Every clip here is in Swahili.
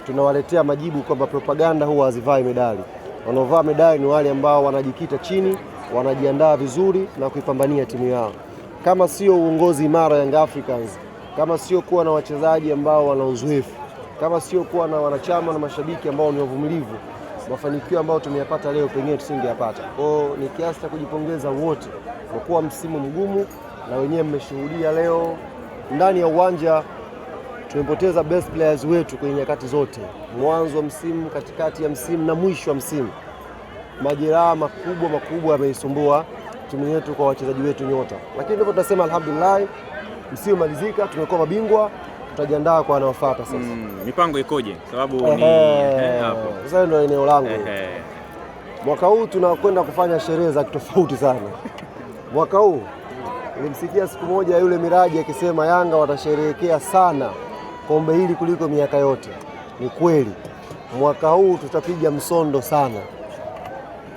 tunawaletea majibu kwamba propaganda huwa hazivai medali. Wanaovaa medali ni wale ambao wanajikita chini, wanajiandaa vizuri na kuipambania timu yao. Kama sio uongozi imara Young Africans, kama sio kuwa na wachezaji ambao wana uzoefu, kama sio kuwa na wanachama na mashabiki ambao ni wavumilivu, mafanikio ambayo tumeyapata leo pengine tusingeyapata. Kwa hiyo ni kiasi cha kujipongeza wote kwa kuwa msimu mgumu, na wenyewe mmeshuhudia leo ndani ya uwanja tumepoteza best players wetu kwenye nyakati zote, mwanzo wa msimu, katikati ya msimu na mwisho wa msimu. Majeraha makubwa yameisumbua timu yetu kwa wachezaji wetu nyota, lakini ndipo tunasema alhamdulillah, msimu malizika, tumekuwa mabingwa, tutajiandaa kwa wanaofuata sasa. Mipango ikoje? Sababu ni hapo sasa ndio eneo langu. Mwaka huu tunakwenda kufanya sherehe za tofauti sana. Mwaka huu nilimsikia siku moja yule Miraji akisema Yanga watasherehekea sana kombe hili kuliko miaka yote. Ni kweli. Mwaka huu tutapiga msondo sana.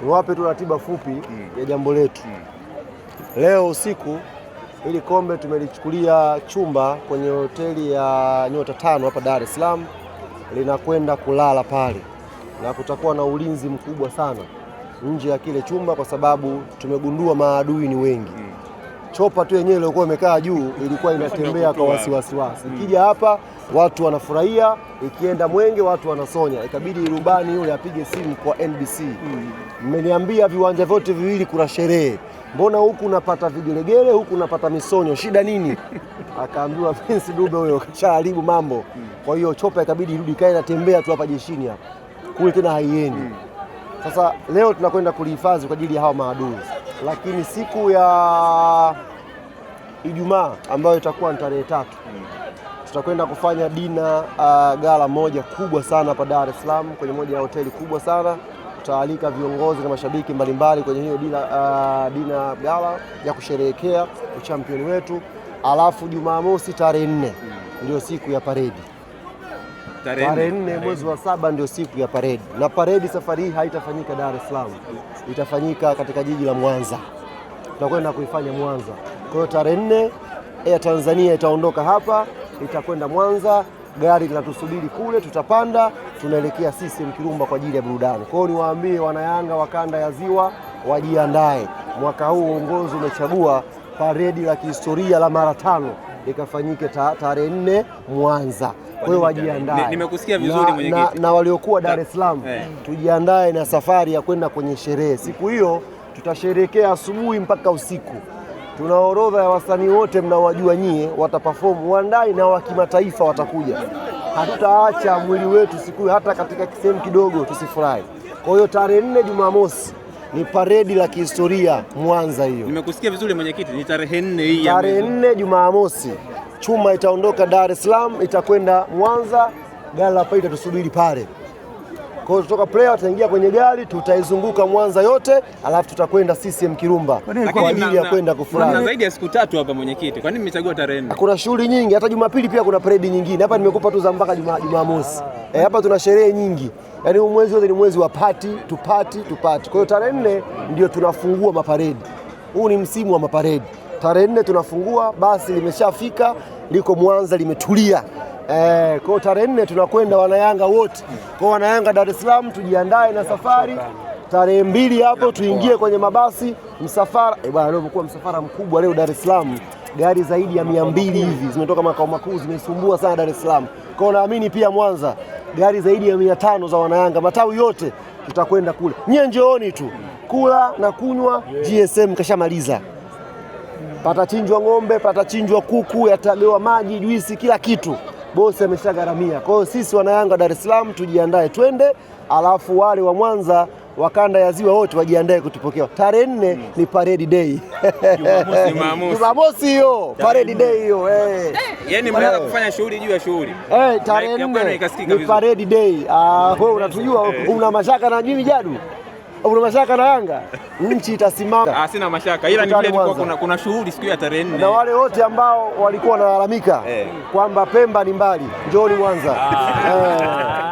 Niwape tu ratiba fupi ya jambo letu. Leo usiku hili kombe tumelichukulia chumba kwenye hoteli ya nyota 5 hapa Dar es Salaam, linakwenda kulala pale, na kutakuwa na ulinzi mkubwa sana nje ya kile chumba kwa sababu tumegundua maadui ni wengi. Chopa tu yenyewe ilikuwa imekaa juu ilikuwa inatembea kwa wasiwasi. Ikija hapa watu wanafurahia, ikienda Mwenge watu wanasonya. Ikabidi rubani yule apige simu kwa NBC. Mmeniambia viwanja vyote viwili kuna sherehe. Mbona huku unapata vigelegele, huku unapata misonyo, shida nini? Akaambiwa Prince Dube huyo kashaharibu mambo. Kwa hiyo chopa ikabidi irudi kae inatembea tu hapa jeshini hapa. Kule tena haiendi. Sasa leo tunakwenda kulihifadhi kwa ajili ya hao maadui. Lakini siku ya Ijumaa ambayo itakuwa ni tarehe 3, tutakwenda kufanya dina gala moja kubwa sana hapa Dar es Salaam kwenye moja ya hoteli kubwa sana. Tutaalika viongozi na mashabiki mbalimbali kwenye hiyo dina gala ya kusherehekea uchampioni wetu. Alafu Jumamosi tarehe 4 ndio siku ya paredi. Tarehe 4 mwezi wa 7 ndio siku ya paredi. Na paredi safari hii haitafanyika Dar es Salaam, itafanyika katika jiji la Mwanza. Tutakwenda kuifanya Mwanza. Kwa hiyo tarehe 4 Air Tanzania itaondoka hapa, itakwenda Mwanza, gari linatusubiri kule, tutapanda, tunaelekea CCM Kirumba kwa ajili ya burudani. Kwa hiyo niwaambie wanayanga wa kanda ya Ziwa wajiandae. Mwaka huu uongozi umechagua paredi la kihistoria la mara 5 likafanyike tarehe 4 Mwanza. Kwa hiyo wajiandae. Nimekusikia vizuri mwenyekiti. Na waliokuwa Dar es Salaam tujiandae na safari ya kwenda kwenye sherehe. Siku hiyo tutasherehekea asubuhi mpaka usiku. Tuna orodha ya wasanii wote mnawajua nyie, wataperform wandai na wa kimataifa watakuja. Hatutaacha mwili wetu siku hata katika sehemu kidogo tusifurahi. Kwa hiyo tarehe 4 Jumamosi ni paredi la kihistoria Mwanza hiyo. Nimekusikia vizuri mwenyekiti, ni tarehe 4 hii. Tarehe 4 Jumamosi. Chuma itaondoka Dar es Salaam itakwenda Mwanza, gari la paita tusubiri pale. Kwa hiyo tutoka player tutaingia kwenye gari, tutaizunguka Mwanza yote, alafu tutakwenda CCM Kirumba kwa ajili ya kwenda kufurahi. Na zaidi ya siku 3 hapa mwenyekiti. Kwa nini mmechagua tarehe 4? Kuna shughuli nyingi, hata Jumapili pia kuna parade nyingine. Hapa nimekupa tu za mpaka Jumamosi. Hapa tuna sherehe nyingi. Yaani mwezi wote ni mwezi wa party to party to party. Kwa hiyo tarehe 4 ndio tunafungua maparedi. Huu ni msimu wa maparedi. Tarehe 4 tunafungua, basi limeshafika, liko Mwanza limetulia. Kwa tarehe 4 tunakwenda wanayanga wote. Kwa wanayanga Dar es Salaam tujiandae na safari. Tarehe 2 hapo tuingie kwenye mabasi msafara. Bwana leo umekuwa msafara mkubwa leo Dar es Salaam. Gari zaidi ya 200 hivi zimetoka makao makuu, zimesumbua sana Dar es Salaam. Kwa naamini pia Mwanza gari zaidi ya 500 za wanayanga matawi yote tutakwenda kule. Nyie njooni tu. Kula na kunywa, GSM kashamaliza. Patachinjwa ng'ombe, patachinjwa kuku, yatagawa maji, juisi, kila kitu. Bosi ameshagharamia. Kwa hiyo sisi wanayanga Dar es Salaam tujiandae twende, alafu wale wa Mwanza wa kanda ya Ziwa wote wajiandae kutupokea. Tarehe 4 ni parade day. Jumamosi hiyo, parade day hiyo. Yaani mnaanza kufanya shughuli juu ya shughuli. Tarehe 4 ni parade day. Wewe unatujua, una mashaka na Jimmy Jadu? Una mashaka na Yanga? Nchi itasimama. Sina mashaka. Ila ni vile kuna shughuli siku ya tarehe 4. Na wale wote ambao walikuwa wanalalamika kwamba Pemba ni mbali, njooni Mwanza.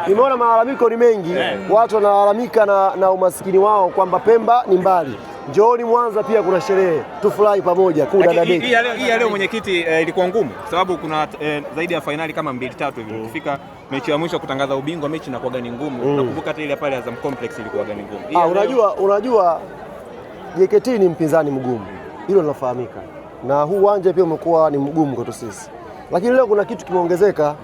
Nimeona malalamiko ni mengi. Watu wanalalamika na umaskini wao kwamba Pemba ni mbali. Njooni Mwanza pia kuna sherehe, tufurahi pamoja. Hii ya leo mwenyekiti, ilikuwa ngumu kwa sababu kuna zaidi ya fainali kama 2-3 hivi. Ukifika mechi ya mwisho kutangaza ubingwa, mechi inakuwa gani ngumu. Nakumbuka hata ile pale Azam Complex ilikuwa gani ngumu. Unajua JKT ni mpinzani mgumu, hilo linafahamika, na huu uwanja pia umekuwa ni mgumu kwetu sisi, lakini leo kuna kitu kimeongezeka.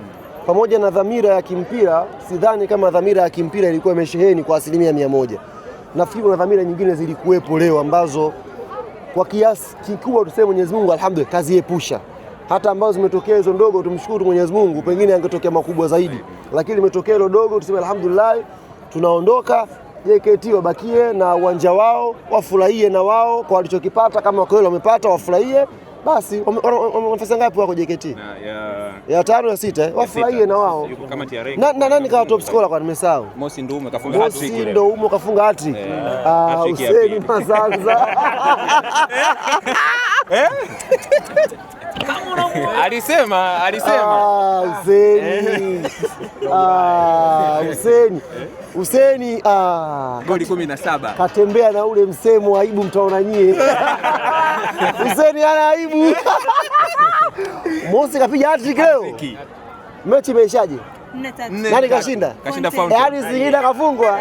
Pamoja na dhamira ya kimpira, sidhani kama dhamira ya kimpira ilikuwa imesheheni kwa 100%. Nafikiri kuna dhamira nyingine zilikuwepo leo ambazo kwa kiasi kikubwa tuseme Mwenyezi Mungu alhamdulillah kaziepusha. Hata ambazo zimetokea hizo ndogo tumshukuru Mwenyezi Mungu, pengine angetokea makubwa zaidi, lakini imetokea hilo dogo tuseme alhamdulillah. Tunaondoka, JKT wabakie na uwanja wao, wafurahie na wao kwa walichokipata. Kama kweli wamepata wafurahie, basi nafasi ngapi wako JKT? Ya 5 ya 6, wafurahie na wao. Nani kawa top scorer kwa nimesahau? Mosi Ndume kafunga hat-trick ile. Mosi Ndume kafunga hat-trick. Hussein Masanza. Alisema Hussein goli 17. Katembea na ule msemo aibu mtaona nyie. Hussein ana aibu. Mosi kapiga hat-trick leo. Mechi imeishaje? 4-3. Nani kashinda? Kashinda Fountain. Yaani Singida kafungwa.